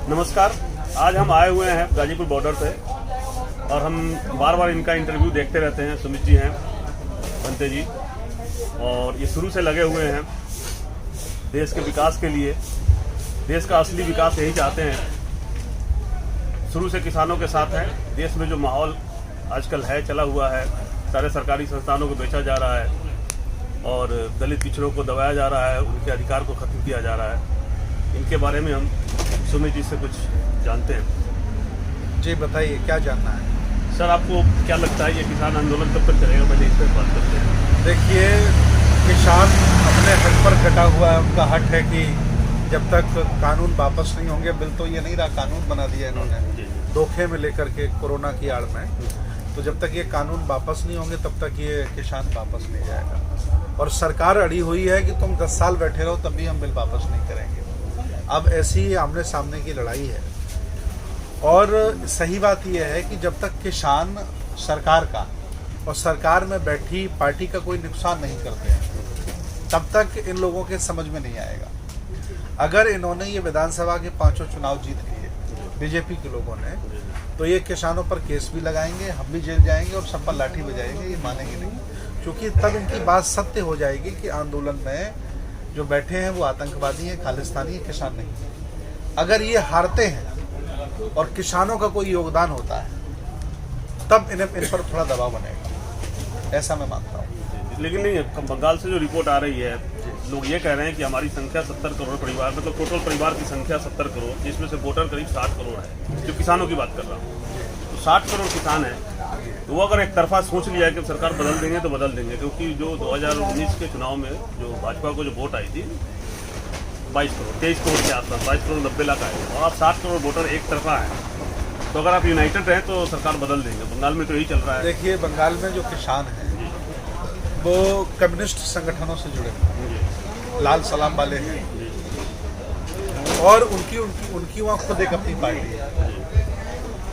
नमस्कार। आज हम आए हुए हैं गाजीपुर बॉर्डर पे और हम बार बार इनका इंटरव्यू देखते रहते हैं। सुमित जी हैं, बनते जी, और ये शुरू से लगे हुए हैं देश के विकास के लिए। देश का असली विकास यही चाहते हैं। शुरू से किसानों के साथ है। देश में जो माहौल आजकल है चला हुआ है, सारे सरकारी संस्थानों को बेचा जा रहा है और दलित पिछड़ों को दबाया जा रहा है, उनके अधिकार को खत्म किया जा रहा है। इनके बारे में हम सुमित जी से कुछ जानते हैं। जी बताइए, क्या जानना है? सर, आपको क्या लगता है ये किसान आंदोलन कब तक चलेगा? पहले इस पर बात करते हैं। देखिए, किसान अपने हक पर कटा हुआ है। उनका हक है कि जब तक कानून वापस नहीं होंगे, बिल तो ये नहीं रहा, कानून बना दिया इन्होंने धोखे में लेकर के कोरोना की आड़ में। तो जब तक ये कानून वापस नहीं होंगे तब तक ये किसान वापस नहीं जाएगा। और सरकार अड़ी हुई है कि तुम 10 साल बैठे रहो तब भी हम बिल वापस नहीं करेंगे। अब ऐसी आमने सामने की लड़ाई है। और सही बात यह है कि जब तक किसान सरकार का और सरकार में बैठी पार्टी का कोई नुकसान नहीं करते हैं तब तक इन लोगों के समझ में नहीं आएगा। अगर इन्होंने ये विधानसभा के 5 चुनाव जीत लिए बीजेपी के लोगों ने, तो ये किसानों पर केस भी लगाएंगे, हम भी जेल जाएंगे और सब पर लाठी बजाएंगे। ये मानेंगे नहीं, क्योंकि तब इनकी बात सत्य हो जाएगी कि आंदोलन में जो बैठे हैं वो आतंकवादी हैं, खालिस्तानी हैं, किसान नहीं। अगर ये हारते हैं और किसानों का कोई योगदान होता है तब इन पर थोड़ा दबाव बनेगा, ऐसा मैं मानता हूँ। लेकिन नहीं, बंगाल से जो रिपोर्ट आ रही है, लोग ये कह रहे हैं कि हमारी संख्या 70 करोड़ परिवार, मतलब टोटल परिवार की संख्या 70 करोड़, जिसमें से वोटर करीब 60 करोड़ है। जो किसानों की बात कर रहा हूँ, तो 60 करोड़ किसान है। तो वो अगर एक तरफा सोच लिया है कि सरकार बदल देंगे तो बदल देंगे, क्योंकि जो 2019 के चुनाव में जो भाजपा को जो वोट आई थी 22 करोड़ 23 करोड़ के आसपास, 22 करोड़ 90 लाख आए, और आप 60 करोड़ वोटर एक तरफा है। तो अगर आप यूनाइटेड रहे तो सरकार बदल देंगे। बंगाल में तो यही चल रहा है। देखिए, बंगाल में जो किसान हैं वो कम्युनिस्ट संगठनों से जुड़े हैं, लाल सलाम वाले हैं, और उनकी वहाँ खुद एक अपनी पार्टी है।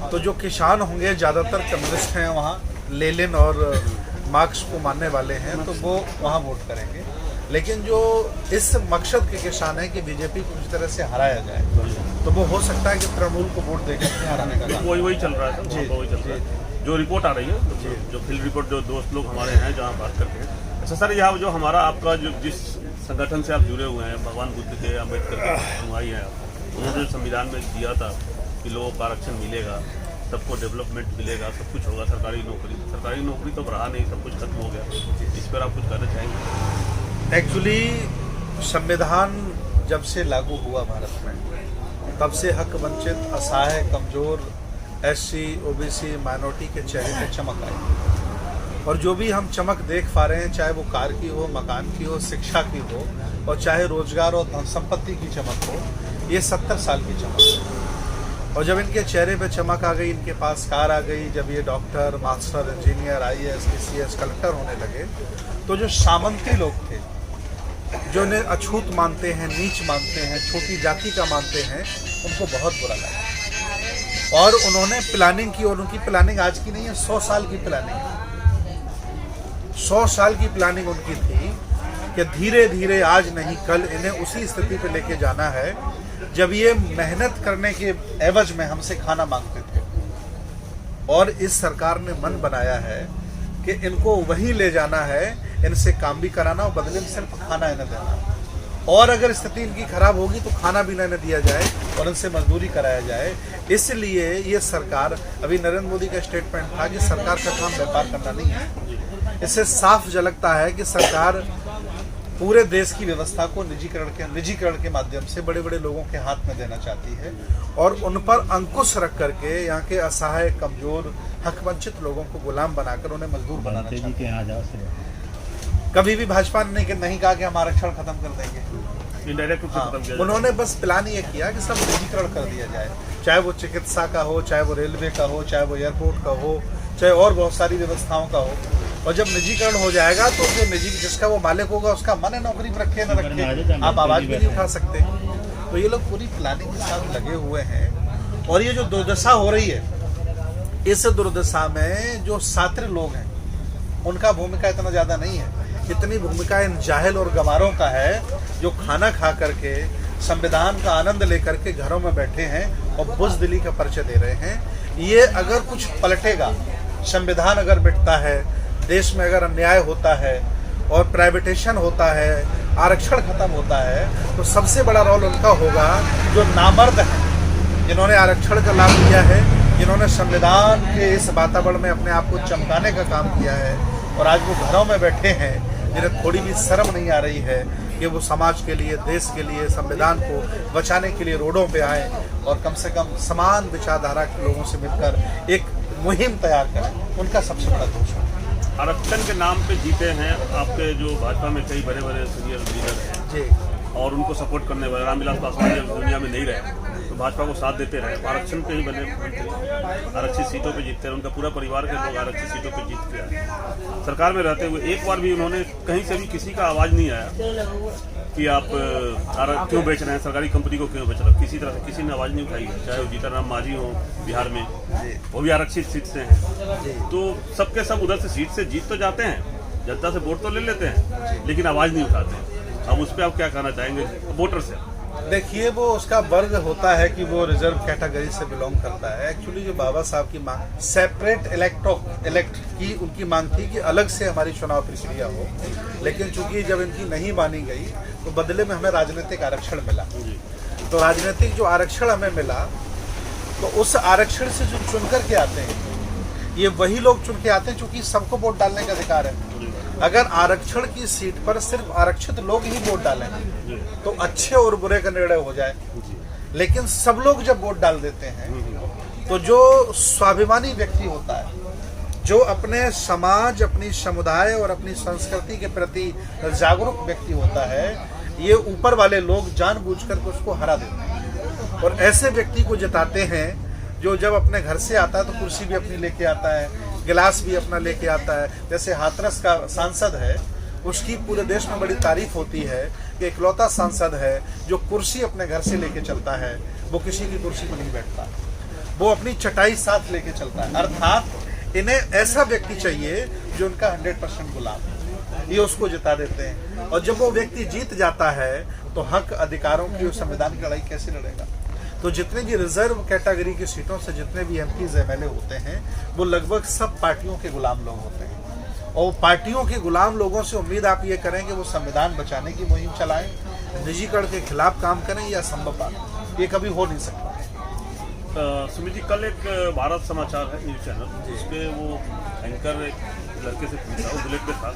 तो जो किसान होंगे ज़्यादातर कम्युनिस्ट हैं, वहाँ लेनिन और मार्क्स को मानने वाले हैं, तो वो वहाँ वोट करेंगे। लेकिन जो इस मकसद के किसान हैं कि बीजेपी को कुछ तरह से हराया जाए, तो वो हो सकता है कि तृणमूल को वोट देकर हराने का वही चल रहा है। वही चल रहा है जो रिपोर्ट आ रही है, जो फील्ड रिपोर्ट, जो दोस्त लोग हमारे हैं जहाँ बात करते हैं। अच्छा सर, यहाँ जो हमारा आपका जो जिस संगठन से आप जुड़े हुए हैं, भगवान बुद्ध के, अम्बेडकर के अनुयायी हैं, उन्होंने संविधान में दिया था कि लोगों को आरक्षण मिलेगा, सबको डेवलपमेंट मिलेगा, सब कुछ होगा। सरकारी नौकरी तो रहा नहीं, सब कुछ खत्म हो गया। इस पर आप कुछ कहना चाहेंगे? एक्चुअली संविधान जब से लागू हुआ भारत में, तब से हक वंचित, असहाय, कमजोर, SC, OBC, माइनॉरिटी के चेहरे पे चमक आई। और जो भी हम चमक देख पा रहे हैं, चाहे वो कार की हो, मकान की हो, शिक्षा की हो, और चाहे रोजगार और धन संपत्ति की चमक हो, ये 70 साल की चमक है। और जब इनके चेहरे पे चमक आ गई, इनके पास कार आ गई, जब ये doctor, master, engineer, IAS, PCS, collector होने लगे, तो जो सामंती लोग थे, जो इन्हें अछूत मानते हैं, नीच मानते हैं, छोटी जाति का मानते हैं, उनको बहुत बुरा लगा। और उन्होंने प्लानिंग की, और उनकी प्लानिंग आज की नहीं है, 100 साल की प्लानिंग है। 100 साल की प्लानिंग उनकी थी कि धीरे धीरे, आज नहीं कल, इन्हें उसी स्थिति पे लेके जाना है जब ये मेहनत करने के एवज में हमसे खाना मांगते थे। और इस सरकार ने मन बनाया है कि इनको वहीं ले जाना है, इनसे काम भी कराना और बदले में सिर्फ खाना इन्हें देना। और अगर स्थिति इनकी खराब होगी तो खाना भी इन्हें दिया जाए और इनसे मजदूरी कराया जाए। इसलिए ये सरकार, अभी नरेंद्र मोदी का स्टेटमेंट था कि सरकार का काम व्यापार करना नहीं है। इससे साफ झलकता है कि सरकार पूरे देश की व्यवस्था को निजीकरण के माध्यम से बड़े बड़े लोगों के हाथ में देना चाहती है, और उन पर अंकुश रख करके यहाँ के असहाय, कमजोर, हक वंचित लोगों को गुलाम बनाकर उन्हें मजदूर बनाना चाहती है। कभी भी भाजपा ने नहीं कहा कि हम आरक्षण खत्म कर देंगे। इनडायरेक्ट रूप से खत्म किया। उन्होंने बस प्लान ये किया कि सब निजीकरण कर दिया जाए, चाहे वो चिकित्सा का हो, चाहे वो रेलवे का हो, चाहे वो एयरपोर्ट का हो, चाहे और बहुत सारी व्यवस्थाओं का हो। और जब निजीकरण हो जाएगा तो जो जिसका वो मालिक होगा उसका मन है, नौकरी पर रखे न रखे, आप आवाज भी नहीं उठा सकते। तो ये लोग पूरी प्लानिंग के साथ लगे हुए हैं। और ये जो दुर्दशा हो रही है, इस दुर्दशा में जो छात्र लोग हैं उनका भूमिका इतना ज्यादा नहीं है। इतनी भूमिका इन जाहिल और गंवारों का है जो खाना खा करके संविधान का आनंद लेकर के घरों में बैठे हैं और बुज़दिली का परिचय दे रहे हैं। ये अगर कुछ पलटेगा, संविधान अगर मिटता है, देश में अगर अन्याय होता है और प्राइवेटेशन होता है, आरक्षण खत्म होता है, तो सबसे बड़ा रोल उनका होगा जो नामर्द हैं, जिन्होंने आरक्षण का लाभ लिया है, जिन्होंने संविधान के इस वातावरण में अपने आप को चमकाने का काम किया है, और आज वो घरों में बैठे हैं, जिन्हें थोड़ी भी शर्म नहीं आ रही है कि वो समाज के लिए, देश के लिए, संविधान को बचाने के लिए रोडों पे आए और कम से कम समान विचारधारा के लोगों से मिलकर एक मुहिम तैयार करें। उनका सबसे बड़ा दोष है। आरक्षण के नाम पे जीते हैं आपके जो भाजपा में कई बड़े बड़े सीनियर लीडर हैं जी, और उनको सपोर्ट करने वाले रामविलास पासवान जब दुनिया में नहीं रहे तो भाजपा को साथ देते रहे, आरक्षण के ही बने मंत्री, आरक्षित सीटों पे जीतते रहे, उनका पूरा परिवार के लोग आरक्षित सीटों पे जीत के आए। सरकार में रहते हुए एक बार भी उन्होंने कहीं से भी किसी का आवाज़ नहीं आया कि आप क्यों बेच रहे हैं, सरकारी कंपनी को क्यों बेच रहे हैं, किसी तरह से किसी ने आवाज़ नहीं उठाई है। चाहे वो जीतनराम मांझी हो बिहार में, वो भी आरक्षित सीट से हैं, तो सबके सब उधर से सीट से जीत तो जाते हैं, जनता से वोट तो ले लेते हैं, लेकिन आवाज़ नहीं उठाते। अब उस पर आप क्या कहना चाहेंगे वोटर से? देखिए, वो उसका वर्ग होता है कि वो रिजर्व कैटेगरी से बिलोंग करता है। एक्चुअली जो बाबा साहब की मांग सेपरेट इलेक्ट की उनकी मांग थी कि अलग से हमारी चुनाव प्रक्रिया हो, लेकिन चूंकि जब इनकी नहीं मानी गई तो बदले में हमें राजनीतिक आरक्षण मिला। तो राजनीतिक जो आरक्षण हमें मिला, तो उस आरक्षण से जो चुन करके आते हैं, ये वही लोग चुन के आते हैं चूंकि सबको वोट डालने का अधिकार है। अगर आरक्षण की सीट पर सिर्फ आरक्षित लोग ही वोट डालें तो अच्छे और बुरे का निर्णय हो जाए, लेकिन सब लोग जब वोट डाल देते हैं तो जो स्वाभिमानी व्यक्ति होता है, जो अपने समाज, अपनी समुदाय और अपनी संस्कृति के प्रति जागरूक व्यक्ति होता है, ये ऊपर वाले लोग जानबूझकर उसको हरा देते हैं और ऐसे व्यक्ति को जिताते हैं जो जब अपने घर से आता है तो कुर्सी भी अपनी लेके आता है, गिलास भी अपना लेके आता है। जैसे हाथरस का सांसद है, उसकी पूरे देश में बड़ी तारीफ होती है कि इकलौता सांसद है जो कुर्सी अपने घर से लेके चलता है, वो किसी की कुर्सी पर नहीं बैठता, वो अपनी चटाई साथ लेके चलता है। अर्थात इन्हें ऐसा व्यक्ति चाहिए जो उनका 100% गुलाम है, ये उसको जिता देते हैं। और जब वो व्यक्ति जीत जाता है तो हक अधिकारों की और संविधान की लड़ाई कैसे लड़ेगा? तो जितने भी रिजर्व कैटेगरी की सीटों से जितने भी एमपीज एमएलए होते हैं, वो लगभग सब पार्टियों के गुलाम लोग होते हैं, और पार्टियों के गुलाम लोगों से उम्मीद आप ये करें कि वो संविधान बचाने की मुहिम चलाएं, निजीकरण के खिलाफ काम करें, या असंभव बात, ये कभी हो नहीं सकता। सुमित जी, कल एक भारत समाचार है न्यूज चैनल, जिस पे वो एंकर एक लड़के से पूछा, वो बुलेट पे था,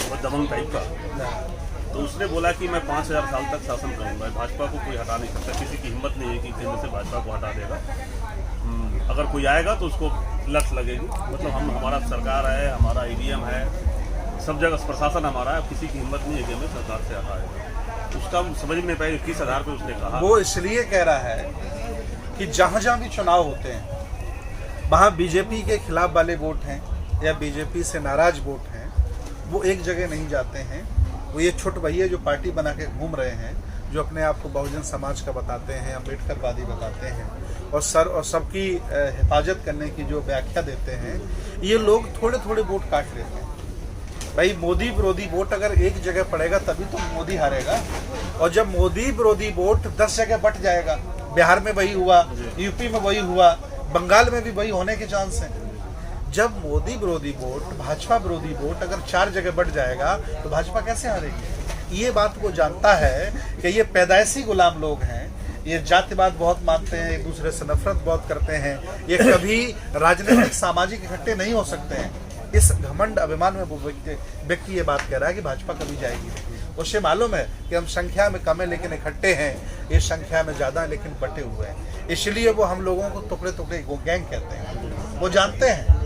वो दबंग टाइप का, तो उसने बोला कि मैं 5000 साल तक शासन करूंगा, भाजपा को कोई हटा नहीं सकता, किसी की हिम्मत नहीं है कि केंद्र से भाजपा को हटा देगा, अगर कोई आएगा तो उसको लत लगेगी। मतलब हमारा सरकार है, हमारा ईवीएम है, सब जगह प्रशासन हमारा है, किसी की हिम्मत नहीं है कि हमें सरकार से हटाएगा। उसका समझ में नहीं पाए किस आधार पर उसने कहा। वो इसलिए कह रहा है कि जहाँ जहाँ भी चुनाव होते हैं, वहाँ बीजेपी के खिलाफ वाले वोट हैं या बीजेपी से नाराज वोट हैं, वो एक जगह नहीं जाते हैं। वो ये छोट भैया जो पार्टी बना के घूम रहे हैं, जो अपने आप को बहुजन समाज का बताते हैं, अम्बेडकरवादी बताते हैं, और सबकी हिफाजत करने की जो व्याख्या देते हैं, ये लोग थोड़े थोड़े वोट काट लेते हैं। भाई, मोदी विरोधी वोट अगर एक जगह पड़ेगा तभी तो मोदी हारेगा, और जब मोदी विरोधी वोट 10 जगह बट जाएगा, बिहार में वही हुआ, यूपी में वही हुआ, बंगाल में भी वही होने के चांस हैं। जब मोदी विरोधी वोट, भाजपा विरोधी वोट अगर 4 जगह बढ़ जाएगा तो भाजपा कैसे हारेगी? ये बात वो जानता है कि ये पैदाइशी गुलाम लोग हैं, ये जातिवाद बहुत मानते हैं, एक दूसरे से नफरत बहुत करते हैं, ये कभी राजनीतिक सामाजिक इकट्ठे नहीं हो सकते हैं। इस घमंड अभिमान में वो व्यक्ति ये बात कह रहा है कि भाजपा कभी जाएगी। उसे मालूम है कि हम संख्या में कम है लेकिन इकट्ठे हैं, ये संख्या में ज़्यादा है लेकिन बटे हुए हैं, इसलिए वो हम लोगों को टुकड़े टुकड़े गैंग कहते हैं। वो जानते हैं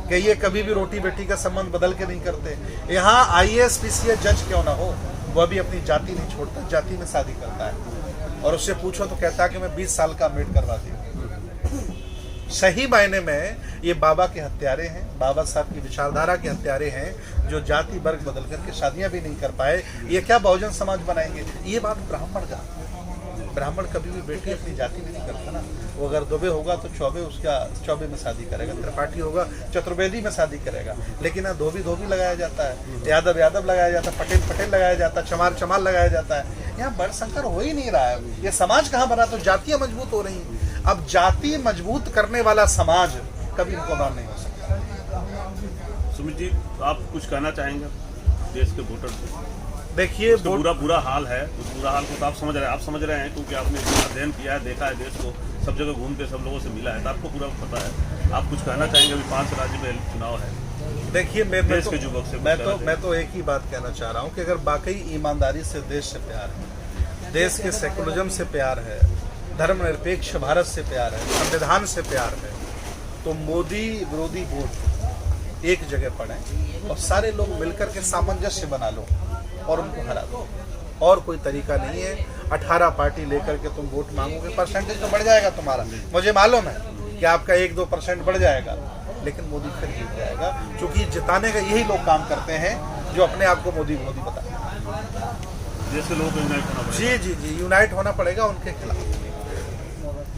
कि ये कभी भी रोटी बेटी का संबंध बदल के नहीं करते। यहाँ IAS PCS जज क्यों ना हो, वो अभी अपनी जाति नहीं छोड़ता, जाति में शादी करता है, और उससे पूछो तो कहता है कि मैं 20 साल का अम्बेडकर करवाती हूँ। सही मायने में ये बाबा के हत्यारे हैं, बाबा साहब की विचारधारा के हत्यारे हैं, जो जाति वर्ग बदल करके शादियां भी नहीं कर पाए। ये क्या बहुजन समाज बनाएंगे? ये बात ब्राह्मण का, ब्राह्मण कभी भी बेटी अपनी जाति में नहीं करता ना। वो अगर दुबे होगा तो चौबे उसका चौबे में शादी करेगा, त्रिपाठी होगा चतुर्वेदी में शादी करेगा, लेकिन धोबी धोबी लगाया जाता है, यादव यादव लगाया जाता है, पटेल पटेल लगाया जाता है, चमार चमार लगाया जाता है। यहाँ बड़ संकर हो ही नहीं रहा है। ये समाज कहाँ बना, तो जातियां मजबूत हो रही हैं। अब जाति मजबूत करने वाला समाज कभी इनको बाहर नहीं हो सकता। सुमित जी, आप कुछ कहना चाहेंगे देश के वोटर से? देखिए, बुरा हाल है, उस बुरा हाल को तो आप समझ रहे हैं क्योंकि आपने इतना अध्ययन किया है, देखा है देश को, सब जगह घूम के सब लोगों से मिला है, तो आपको पूरा पता है। आप कुछ कहना चाहेंगे? अभी 5 राज्य में चुनाव है। देखिए, देश के युवक से मैं तो एक ही बात कहना चाह रहा हूँ कि अगर वाकई ईमानदारी से देश से प्यार है, देश के सेकुलरिज्म से प्यार है, धर्मनिरपेक्ष भारत से प्यार है, संविधान से प्यार है, तो मोदी विरोधी वोट एक जगह पड़े और सारे लोग मिलकर के सामंजस्य बना लो और उनको हरा दो। और कोई तरीका नहीं है। 18 पार्टी लेकर के तुम वोट मांगोगे, परसेंटेज तो बढ़ जाएगा तुम्हारा, मुझे मालूम है कि आपका 1-2% बढ़ जाएगा, लेकिन मोदी फिर जीत जाएगा, क्योंकि जिताने का यही लोग काम करते हैं जो अपने आप को मोदी बताते हैं। देश के लोगों को यूनाइट होना पड़ेगा। जी यूनाइट होना पड़ेगा उनके खिलाफ।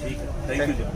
ठीक है, थैंक यू।